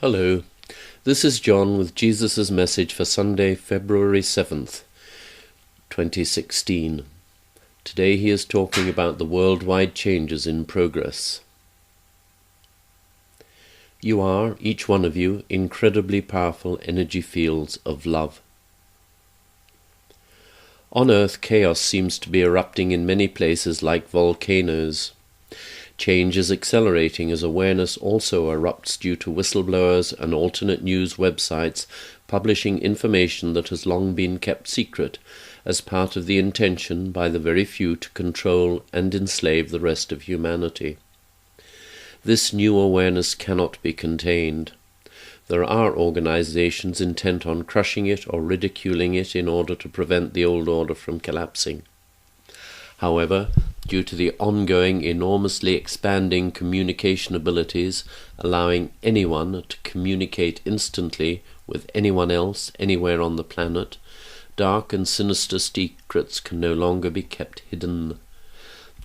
Hello, this is John with Jesus' message for Sunday, February 7th, 2016. Today he is talking about the worldwide changes in progress. You are, each one of you, incredibly powerful energy fields of love. On Earth, chaos seems to be erupting in many places like volcanoes. Change is accelerating as awareness also erupts due to whistleblowers and alternate news websites publishing information that has long been kept secret as part of the intention by the very few to control and enslave the rest of humanity. This new awareness cannot be contained. There are organizations intent on crushing it or ridiculing it in order to prevent the old order from collapsing. However, due to the ongoing, enormously expanding communication abilities, allowing anyone to communicate instantly with anyone else anywhere on the planet, dark and sinister secrets can no longer be kept hidden.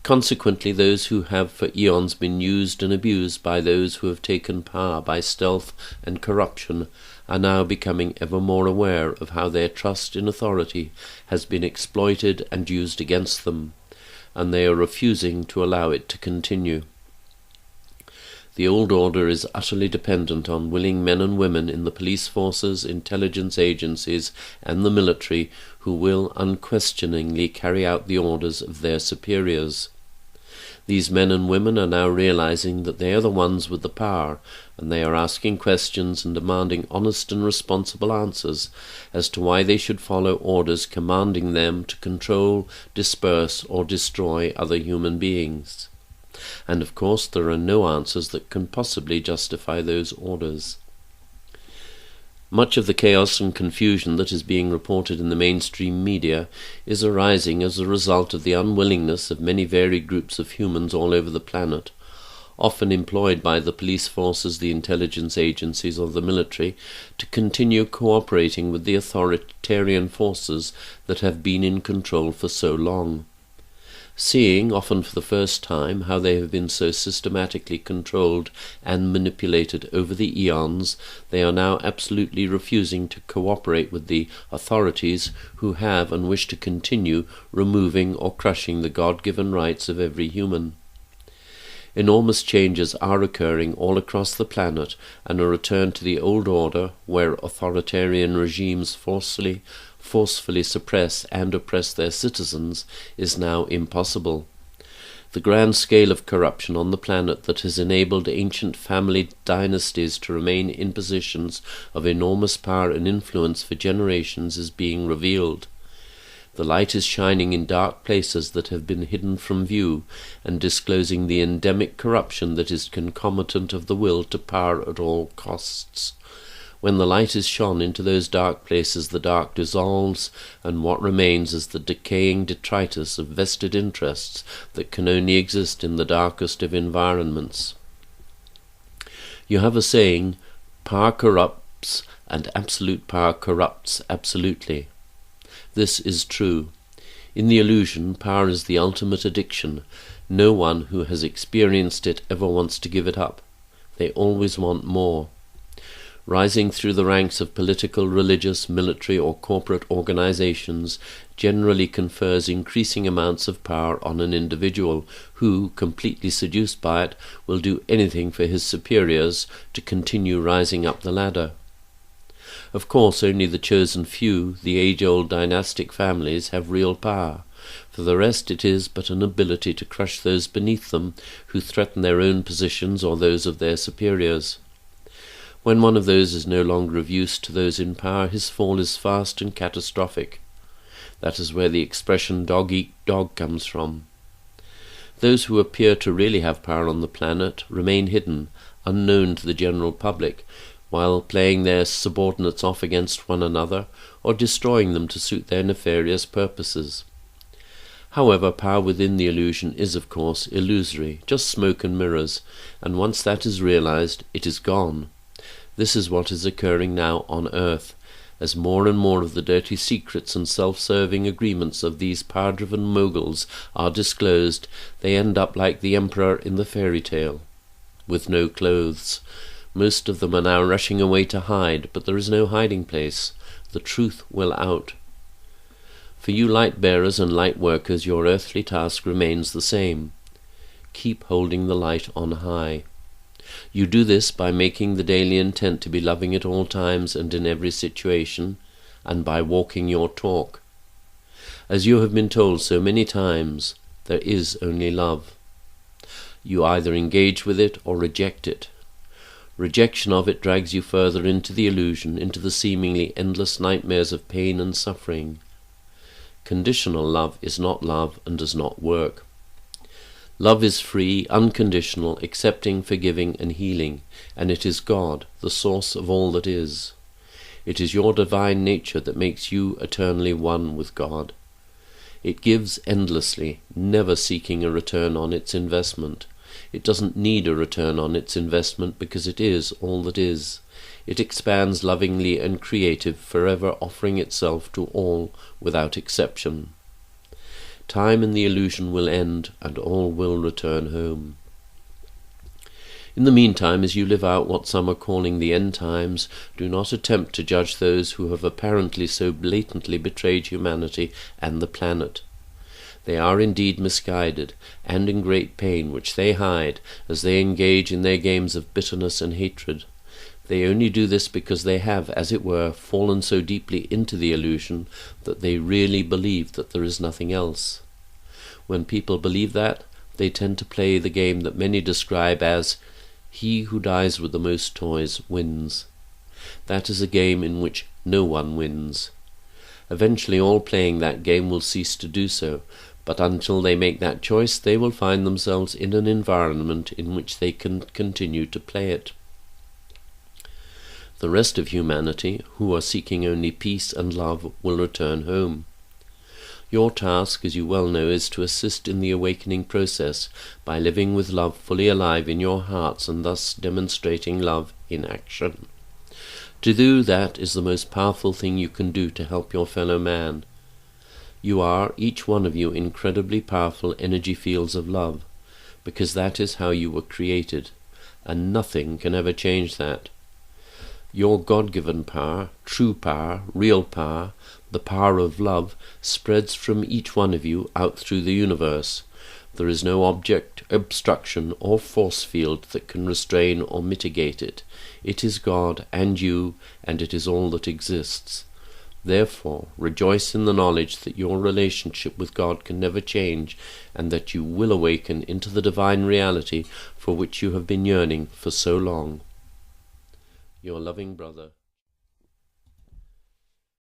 Consequently, those who have for eons been used and abused by those who have taken power by stealth and corruption are now becoming ever more aware of how their trust in authority has been exploited and used against them, and they are refusing to allow it to continue. The old order is utterly dependent on willing men and women in the police forces, intelligence agencies, and the military who will unquestioningly carry out the orders of their superiors. These men and women are now realizing that they are the ones with the power, and they are asking questions and demanding honest and responsible answers as to why they should follow orders commanding them to control, disperse, or destroy other human beings. And of course there are no answers that can possibly justify those orders. Much of the chaos and confusion that is being reported in the mainstream media is arising as a result of the unwillingness of many varied groups of humans all over the planet, often employed by the police forces, the intelligence agencies, or the military, to continue cooperating with the authoritarian forces that have been in control for so long. Seeing, often for the first time, how they have been so systematically controlled and manipulated over the eons, they are now absolutely refusing to cooperate with the authorities who have and wish to continue removing or crushing the God-given rights of every human. Enormous changes are occurring all across the planet, and a return to the old order, where authoritarian regimes forcefully suppress and oppress their citizens, is now impossible. The grand scale of corruption on the planet that has enabled ancient family dynasties to remain in positions of enormous power and influence for generations is being revealed. The light is shining in dark places that have been hidden from view, and disclosing the endemic corruption that is concomitant of the will to power at all costs. When the light is shone into those dark places, the dark dissolves, and what remains is the decaying detritus of vested interests that can only exist in the darkest of environments. You have a saying, "Power corrupts, and absolute power corrupts absolutely." This is true. In the illusion, power is the ultimate addiction. No one who has experienced it ever wants to give it up. They always want more. Rising through the ranks of political, religious, military, or corporate organizations generally confers increasing amounts of power on an individual who, completely seduced by it, will do anything for his superiors to continue rising up the ladder. Of course, only the chosen few, the age-old dynastic families, have real power. For the rest, it is but an ability to crush those beneath them who threaten their own positions or those of their superiors. When one of those is no longer of use to those in power, his fall is fast and catastrophic. That is where the expression "dog eat dog" comes from. Those who appear to really have power on the planet remain hidden, unknown to the general public, while playing their subordinates off against one another, or destroying them to suit their nefarious purposes. However, power within the illusion is, of course, illusory, just smoke and mirrors, and once that is realized, it is gone. This is what is occurring now on Earth. As more and more of the dirty secrets and self-serving agreements of these power-driven moguls are disclosed, they end up like the emperor in the fairy tale, with no clothes, Most of them are now rushing away to hide, but there is no hiding place. The truth will out. For you light-bearers and light-workers, your earthly task remains the same. Keep holding the light on high. You do this by making the daily intent to be loving at all times and in every situation, and by walking your talk. As you have been told so many times, there is only love. You either engage with it or reject it. Rejection of it drags you further into the illusion, into the seemingly endless nightmares of pain and suffering. Conditional love is not love and does not work. Love is free, unconditional, accepting, forgiving, and healing, and it is God, the source of all that is. It is your divine nature that makes you eternally one with God. It gives endlessly, never seeking a return on its investment. It doesn't need a return on its investment because it is all that is. It expands lovingly and creative, forever offering itself to all without exception. Time and the illusion will end, and all will return home. In the meantime, as you live out what some are calling the end times, do not attempt to judge those who have apparently so blatantly betrayed humanity and the planet. They are indeed misguided, and in great pain, which they hide, as they engage in their games of bitterness and hatred. They only do this because they have, as it were, fallen so deeply into the illusion that they really believe that there is nothing else. When people believe that, they tend to play the game that many describe as, "He who dies with the most toys wins." That is a game in which no one wins. Eventually all playing that game will cease to do so, but until they make that choice, they will find themselves in an environment in which they can continue to play it. The rest of humanity, who are seeking only peace and love, will return home. Your task, as you well know, is to assist in the awakening process by living with love fully alive in your hearts and thus demonstrating love in action. To do that is the most powerful thing you can do to help your fellow man. You are, each one of you, incredibly powerful energy fields of love, because that is how you were created, and nothing can ever change that. Your God-given power, true power, real power, the power of love, spreads from each one of you out through the universe. There is no object, obstruction, or force field that can restrain or mitigate it. It is God and you, and it is all that exists. Therefore, rejoice in the knowledge that your relationship with God can never change, and that you will awaken into the divine reality for which you have been yearning for so long. Your loving brother,